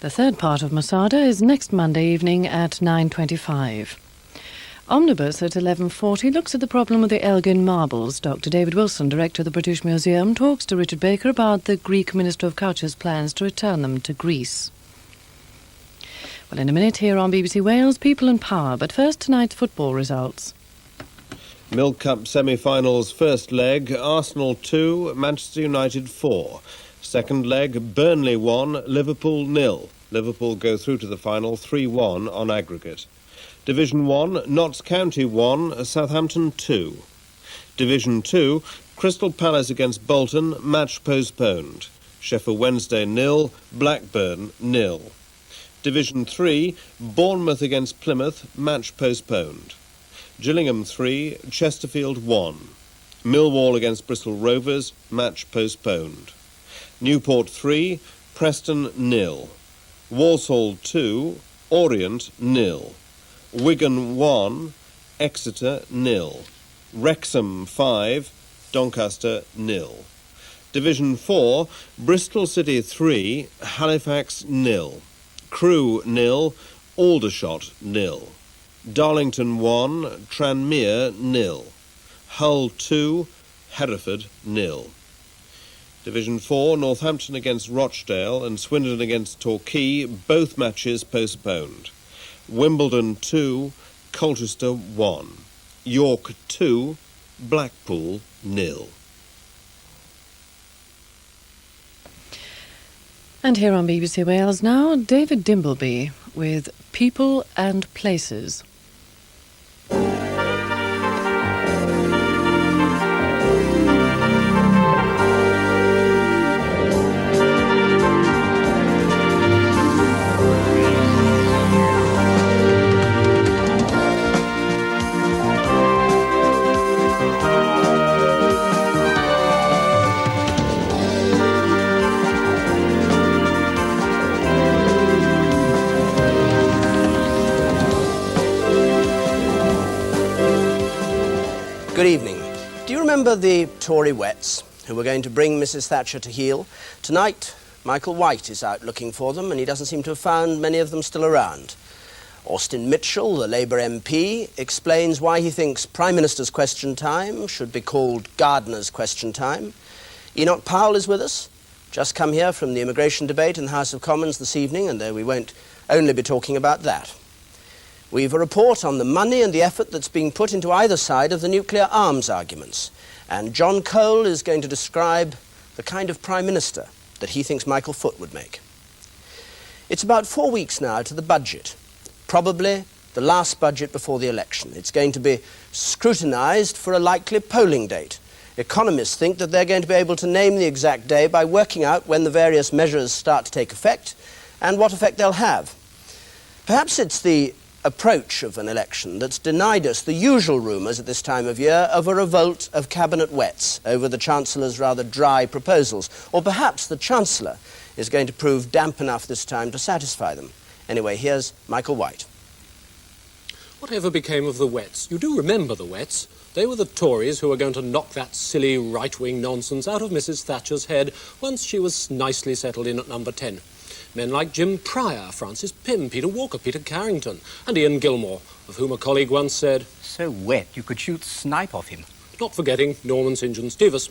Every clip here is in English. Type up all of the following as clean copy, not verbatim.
The third part of Masada is next Monday evening at 9:25. Omnibus at 11:40 looks at the problem with the Elgin marbles. Dr. David Wilson, director of the British Museum, talks to Richard Baker about the Greek Minister of Culture's plans to return them to Greece. Well, in a minute here on BBC Wales, People and Power. But first, tonight's football results. Milk Cup semi-finals first leg, Arsenal 2, Manchester United 4. Second leg, Burnley 1, Liverpool 0. Liverpool go through to the final 3-1 on aggregate. Division 1, Notts County 1, Southampton 2. Division 2, Crystal Palace against Bolton, match postponed. Sheffield Wednesday 0, Blackburn 0. Division 3, Bournemouth against Plymouth, match postponed. Gillingham 3, Chesterfield 1. Millwall against Bristol Rovers, match postponed. Newport 3, Preston 0. Walsall 2, Orient 0. Wigan 1, Exeter 0. Wrexham 5, Doncaster 0. Division 4, Bristol City 3, Halifax 0. Crewe 0, Aldershot 0. Darlington 1, Tranmere 0. Hull 2, Hereford 0. Division 4, Northampton against Rochdale and Swindon against Torquay, both matches postponed. Wimbledon 2, Colchester 1. York 2, Blackpool 0. And here on BBC Wales now, David Dimbleby with People and Places. Good evening. Do you remember the Tory wets who were going to bring Mrs. Thatcher to heel? Tonight, Michael White is out looking for them, and he doesn't seem to have found many of them still around. Austin Mitchell, the Labour MP, explains why he thinks Prime Minister's Question Time should be called Gardener's Question Time. Enoch Powell is with us, just come here from the immigration debate in the House of Commons this evening, and though we won't only be talking about that. We've a report on the money and the effort that's being put into either side of the nuclear arms arguments. And John Cole is going to describe the kind of Prime Minister that he thinks Michael Foot would make. It's about 4 weeks now to the budget, probably the last budget before the election. It's going to be scrutinised for a likely polling date. Economists think that they're going to be able to name the exact day by working out when the various measures start to take effect and what effect they'll have. Perhaps it's the approach of an election that's denied us the usual rumours at this time of year of a revolt of cabinet wets over the Chancellor's rather dry proposals. Or perhaps the Chancellor is going to prove damp enough this time to satisfy them. Anyway, here's Michael White. Whatever became of the wets? You do remember the wets. They were the Tories who were going to knock that silly right-wing nonsense out of Mrs. Thatcher's head once she was nicely settled in at number 10. Men like Jim Pryor, Francis Pym, Peter Walker, Peter Carrington, and Ian Gilmore, of whom a colleague once said, "So wet you could shoot snipe off him." Not forgetting Norman St. John Stevens.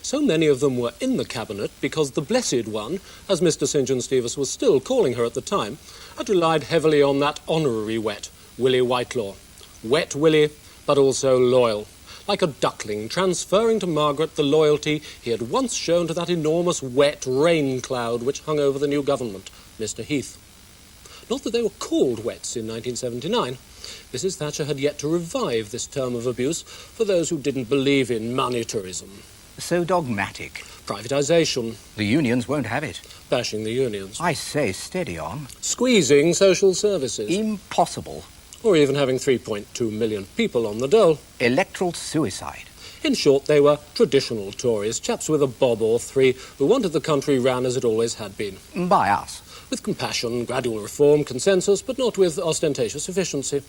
So many of them were in the cabinet because the Blessed One, as Mr. St. John Stevens was still calling her at the time, had relied heavily on that honorary wet, Willie Whitelaw. Wet Willie, but also loyal. Like a duckling, transferring to Margaret the loyalty he had once shown to that enormous wet rain cloud which hung over the new government, Mr. Heath. Not that they were called wets in 1979. Mrs. Thatcher had yet to revive this term of abuse for those who didn't believe in monetarism. So dogmatic. Privatisation. The unions won't have it. Bashing the unions. I say, steady on. Squeezing social services. Impossible. Or even having 3.2 million people on the dole. Electoral suicide. In short, they were traditional Tories, chaps with a bob or three who wanted the country ran as it always had been. By us. With compassion, gradual reform, consensus, but not with ostentatious efficiency.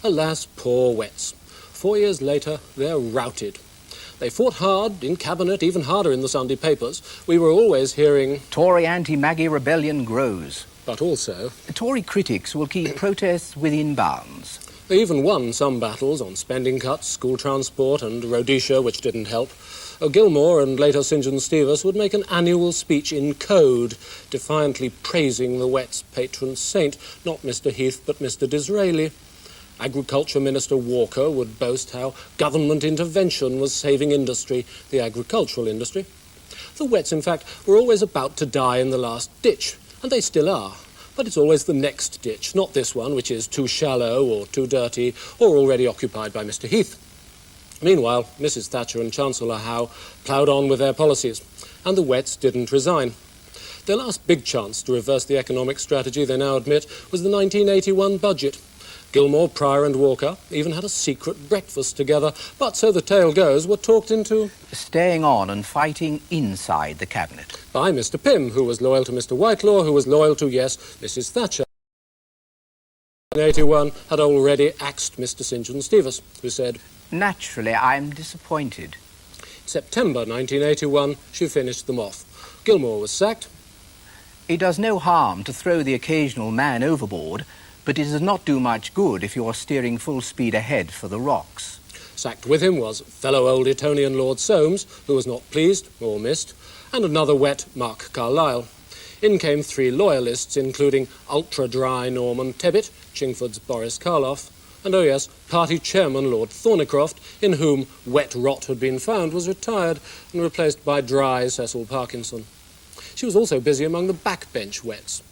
Alas, poor wets. 4 years later, they're routed. They fought hard in Cabinet, even harder in the Sunday papers. We were always hearing... Tory anti-Maggie rebellion grows. But also... Tory critics will keep protests within bounds. They even won some battles on spending cuts, school transport and Rhodesia, which didn't help. Gilmore and later St John Stevens would make an annual speech in code, defiantly praising the Wets' patron saint, not Mr Heath but Mr Disraeli. Agriculture Minister Walker would boast how government intervention was saving industry, the agricultural industry. The Wets, in fact, were always about to die in the last ditch, and they still are. But it's always the next ditch, not this one, which is too shallow or too dirty or already occupied by Mr Heath. Meanwhile, Mrs Thatcher and Chancellor Howe ploughed on with their policies, and the Wets didn't resign. Their last big chance to reverse the economic strategy, they now admit, was the 1981 budget. Gilmore, Pryor and Walker even had a secret breakfast together, but, so the tale goes, were talked into... staying on and fighting inside the Cabinet. By Mr Pym, who was loyal to Mr Whitelaw, who was loyal to, yes, Mrs Thatcher. In 1981 had already axed Mr St John Stevens, who said... Naturally, I'm disappointed. September 1981, she finished them off. Gilmore was sacked. It does no harm to throw the occasional man overboard, but it does not do much good if you are steering full speed ahead for the rocks. Sacked with him was fellow old Etonian Lord Soames, who was not pleased, or missed, and another wet Mark Carlyle. In came 3 loyalists, including ultra-dry Norman Tebbit, Chingford's Boris Karloff, and, oh yes, party chairman Lord Thornycroft, in whom wet rot had been found, was retired and replaced by dry Cecil Parkinson. She was also busy among the backbench Wets.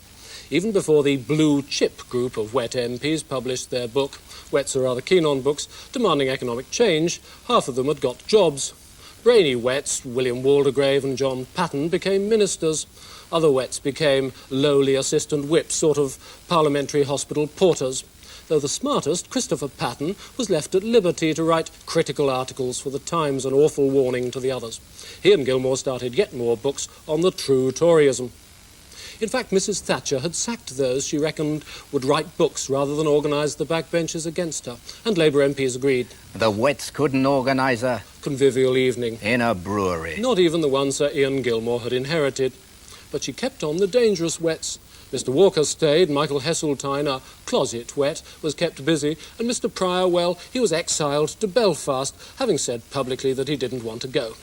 Even before the Blue Chip group of Wet MPs published their book, Wets are rather keen on books, demanding economic change, half of them had got jobs. Brainy Wets, William Waldegrave and John Patten, became ministers. Other Wets became lowly assistant whips, sort of parliamentary hospital porters. Though the smartest, Christopher Patten, was left at liberty to write critical articles for the Times, an awful warning to the others. He and Gilmore started yet more books on the true Toryism. In fact, Mrs Thatcher had sacked those she reckoned would write books rather than organise the backbenchers against her, and Labour MPs agreed. The Wets couldn't organise a convivial evening. In a brewery. Not even the one Sir Ian Gilmore had inherited. But she kept on the dangerous Wets. Mr Walker stayed, Michael Heseltine, a closet Wet, was kept busy, and Mr Pryor, well, he was exiled to Belfast, having said publicly that he didn't want to go.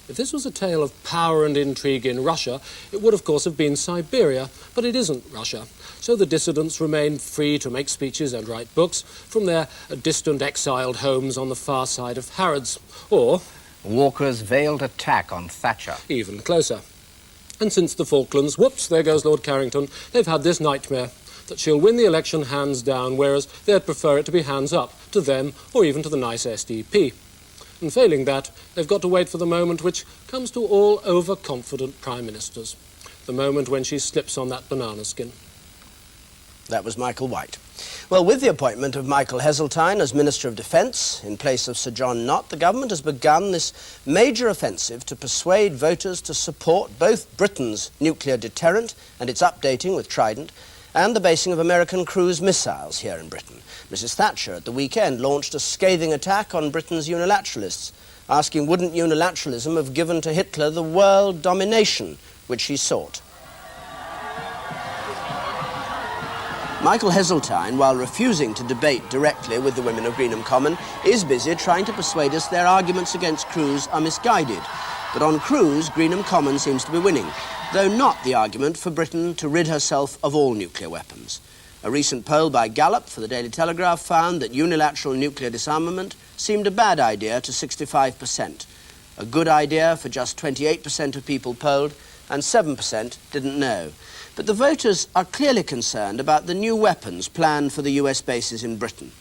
If this was a tale of power and intrigue in Russia, it would, of course, have been Siberia, but it isn't Russia. So the dissidents remained free to make speeches and write books from their distant exiled homes on the far side of Harrods, or... Walker's veiled attack on Thatcher. Even closer. And since the Falklands, whoops, there goes Lord Carrington, they've had this nightmare, that she'll win the election hands down, whereas they'd prefer it to be hands up, to them, or even to the nice SDP. And failing that, they've got to wait for the moment which comes to all overconfident prime ministers. The moment when she slips on that banana skin. That was Michael White. Well, with the appointment of Michael Heseltine as Minister of Defence in place of Sir John Nott, the government has begun this major offensive to persuade voters to support both Britain's nuclear deterrent and its updating with Trident, and the basing of American cruise missiles here in Britain. Mrs Thatcher at the weekend launched a scathing attack on Britain's unilateralists, asking wouldn't unilateralism have given to Hitler the world domination which he sought. Michael Heseltine, while refusing to debate directly with the women of Greenham Common, is busy trying to persuade us their arguments against cruise are misguided. But on cruise, Greenham Common seems to be winning, though not the argument for Britain to rid herself of all nuclear weapons. A recent poll by Gallup for the Daily Telegraph found that unilateral nuclear disarmament seemed a bad idea to 65%, a good idea for just 28% of people polled, and 7% didn't know. But the voters are clearly concerned about the new weapons planned for the US bases in Britain.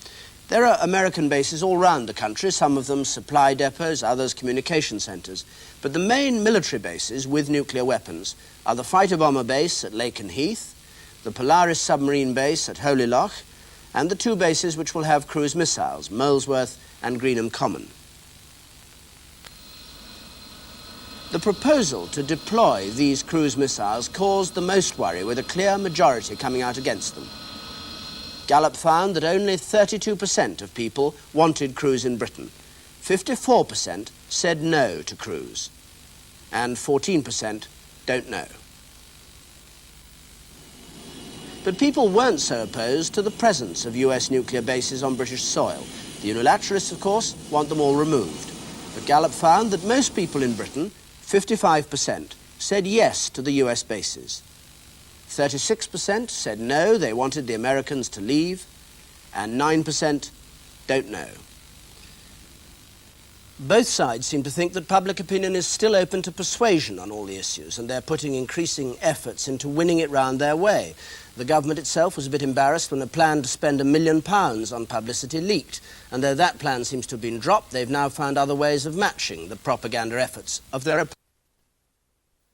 There are American bases all round the country, some of them supply depots, others communication centres. But the main military bases with nuclear weapons are the fighter bomber base at Lakenheath, the Polaris submarine base at Holyloch, and the 2 bases which will have cruise missiles, Molesworth and Greenham Common. The proposal to deploy these cruise missiles caused the most worry, with a clear majority coming out against them. Gallup found that only 32% of people wanted cruise in Britain. 54% said no to cruise, and 14% don't know. But people weren't so opposed to the presence of US nuclear bases on British soil. The unilateralists, of course, want them all removed. But Gallup found that most people in Britain, 55%, said yes to the US bases. 36% said no, they wanted the Americans to leave, and 9% don't know. Both sides seem to think that public opinion is still open to persuasion on all the issues, and they're putting increasing efforts into winning it round their way. The government itself was a bit embarrassed when a plan to spend £1 million on publicity leaked, and though that plan seems to have been dropped, they've now found other ways of matching the propaganda efforts of their opponents.